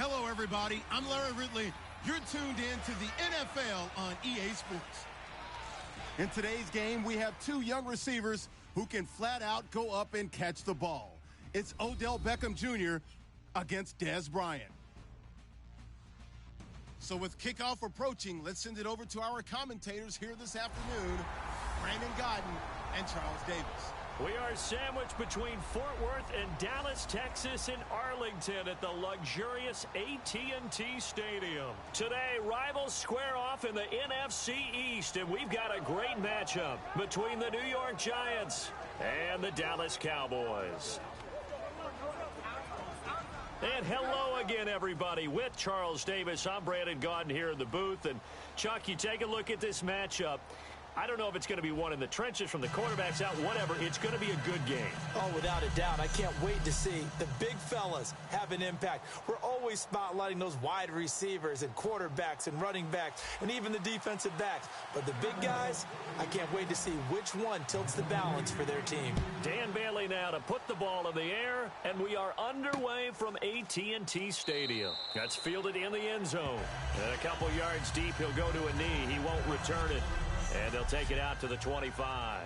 Hello, everybody. I'm Larry Ridley. You're tuned in to the NFL on EA Sports. In today's game, we have two young receivers who can flat out go up and catch the ball. It's Odell Beckham Jr. against Dez Bryant. So with kickoff approaching, let's send it over to our commentators here this afternoon, Brandon Godden and Charles Davis. We are sandwiched between Fort Worth and Dallas, Texas, and Arlington at the luxurious AT&T Stadium. Today, rivals square off in the NFC East, and we've got a great matchup between the New York Giants and the Dallas Cowboys. And hello again, everybody. With Charles Davis, I'm Brandon Godden here in the booth. And, Chuck, you take a look at this matchup. I don't know if it's going to be one in the trenches from the quarterbacks out, whatever. It's going to be a good game. Oh, without a doubt. I can't wait to see the big fellas have an impact. We're always spotlighting those wide receivers and quarterbacks and running backs and even the defensive backs. But the big guys, I can't wait to see which one tilts the balance for their team. Dan Bailey now to put the ball in the air, and we are underway from AT&T Stadium. That's fielded in the end zone. And a couple yards deep, he'll go to a knee. He won't return it. And they'll take it out to the 25.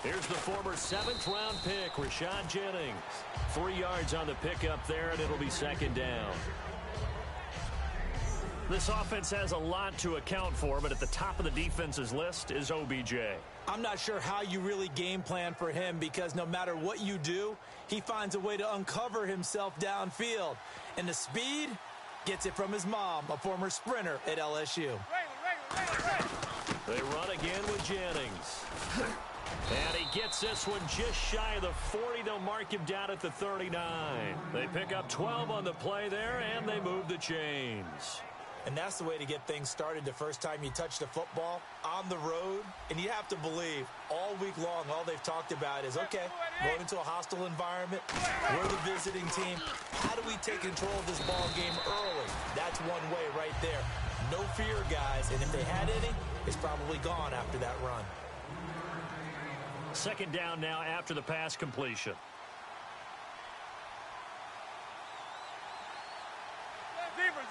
Here's the former 7th-round pick, Rashad Jennings. 3 yards on the pickup there, and it'll be second down. This offense has a lot to account for, but at the top of the defense's list is OBJ. I'm not sure how you really game plan for him because no matter what you do, he finds a way to uncover himself downfield. And the speed gets it from his mom, a former sprinter at LSU. They run again with Jennings. And he gets this one just shy of the 40. They'll mark him down at the 39. They pick up 12 on the play there, and they move the chains. And that's the way to get things started the first time you touch the football on the road. And you have to believe all week long, all they've talked about is, okay, going into a hostile environment, we're the visiting team. How do we take control of this ball game early? That's one way right there. No fear, guys. And if they had any, it's probably gone after that run. Second down now after the pass completion. Zebra.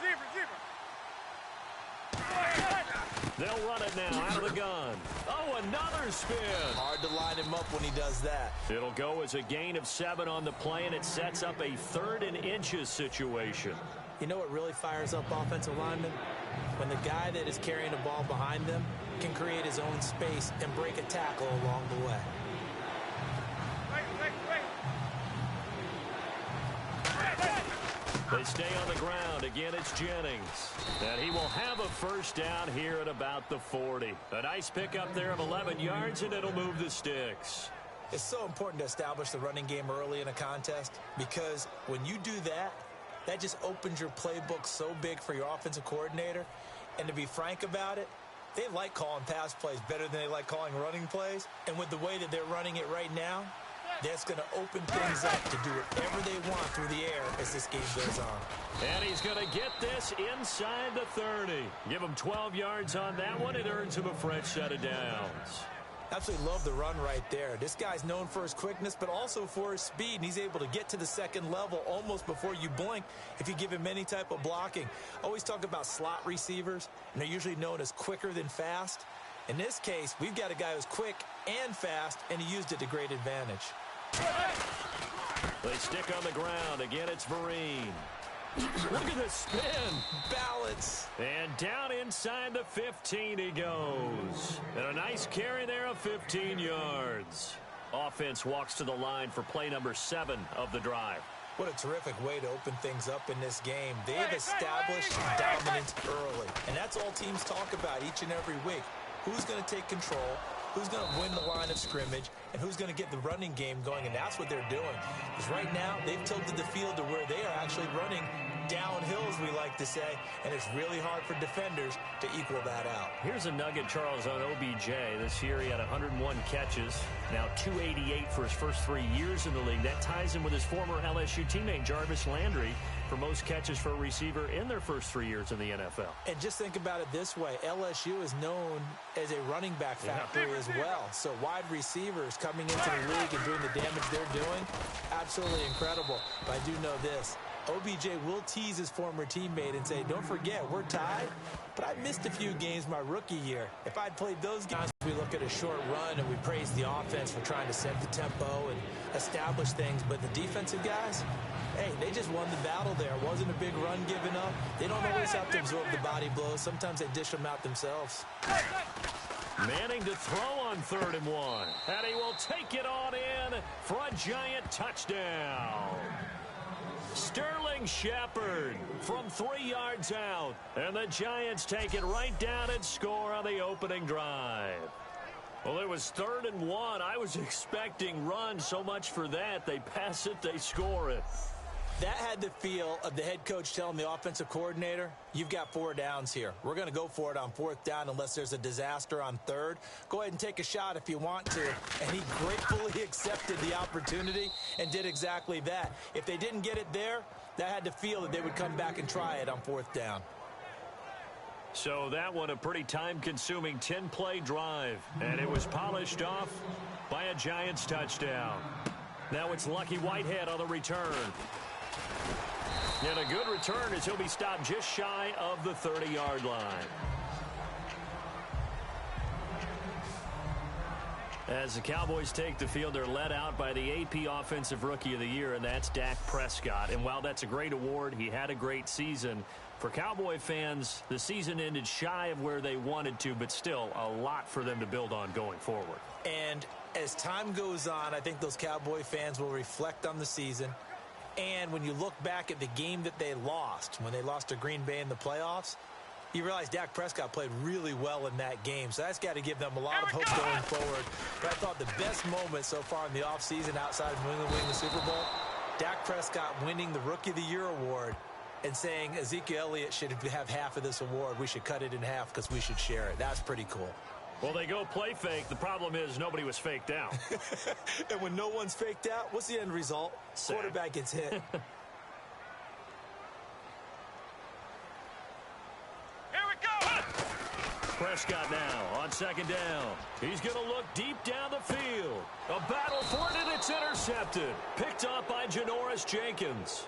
They'll run it now out of the gun. Oh, another spin. Hard to line him up when he does that. It'll go as a gain of 7 on the play, and it sets up a 3rd and inches situation. You know what really fires up offensive linemen? When the guy that is carrying the ball behind them can create his own space and break a tackle along the way. They stay on the ground. Again, it's Jennings. And he will have a first down here at about the 40. A nice pickup there of 11 yards, and it'll move the sticks. It's so important to establish the running game early in a contest because when you do that, that just opens your playbook so big for your offensive coordinator. And to be frank about it, they like calling pass plays better than they like calling running plays. And with the way that they're running it right now, that's going to open things up to do whatever they want through the air as this game goes on. And he's going to get this inside the 30. Give him 12 yards on that one. It earns him a fresh set of downs. Absolutely love the run right there. This guy's known for his quickness, but also for his speed. And he's able to get to the second level almost before you blink if you give him any type of blocking. Always talk about slot receivers, and they're usually known as quicker than fast. In this case, we've got a guy who's quick and fast, and he used it to great advantage. They stick on the ground. Again, it's Vereen. Look at the spin. Balance. And down inside the 15 he goes. And a nice carry there of 15 yards. Offense walks to the line for play number 7 of the drive. What a terrific way to open things up in this game. They've established dominance early. And that's all teams talk about each and every week. Who's going to take control? Who's going to win the line of scrimmage? And who's going to get the running game going? And that's what they're doing. Because right now, they've tilted the field to where they are actually running downhill, as we like to say, and it's really hard for defenders to equal that out. Here's a nugget, Charles, on OBJ. This year he had 101 catches, now 288 for his first 3 years in the league. That ties him with his former LSU teammate Jarvis Landry for most catches for a receiver in their first 3 years in the NFL. And just think about it this way. LSU is known as a running back factory as well. So wide receivers coming into the league and doing the damage they're doing, absolutely incredible. But I do know this. OBJ will tease his former teammate and say, don't forget, we're tied, but I missed a few games my rookie year. If I'd played those games, we look at a short run and we praise the offense for trying to set the tempo and establish things. But the defensive guys, hey, they just won the battle there. It wasn't a big run given up. They don't always have to absorb the body blows. Sometimes they dish them out themselves. Manning to throw on 3rd and 1. And he will take it on in for a giant touchdown. Sterling Shepard from 3 yards out. And the Giants take it right down and score on the opening drive. Well, it was 3rd and 1. I was expecting run, so much for that. They pass it, they score it. That had the feel of the head coach telling the offensive coordinator, you've got 4 downs here. We're going to go for it on 4th down unless there's a disaster on 3rd. Go ahead and take a shot if you want to. And he gratefully accepted the opportunity and did exactly that. If they didn't get it there, that had the feel that they would come back and try it on 4th down. So that one a pretty time-consuming 10-play drive. And it was polished off by a Giants touchdown. Now it's Lucky Whitehead on the return. And a good return as he'll be stopped just shy of the 30-yard line. As the Cowboys take the field, they're led out by the AP Offensive Rookie of the Year, and that's Dak Prescott. And while that's a great award, he had a great season. For Cowboy fans, the season ended shy of where they wanted to, but still a lot for them to build on going forward. And as time goes on, I think those Cowboy fans will reflect on the season. And when you look back at the game that they lost, when they lost to Green Bay in the playoffs, you realize Dak Prescott played really well in that game. So that's got to give them a lot of hope going forward. But I thought the best moment so far in the offseason outside of New England winning the Super Bowl, Dak Prescott winning the Rookie of the Year award and saying Ezekiel Elliott should have half of this award. We should cut it in half because we should share it. That's pretty cool. Well, they go play fake. The problem is nobody was faked out. And when no one's faked out, what's the end result? Sack. Quarterback gets hit. Here we go! Prescott now on 2nd down. He's going to look deep down the field. A battle for it, and it's intercepted. Picked up by Janoris Jenkins.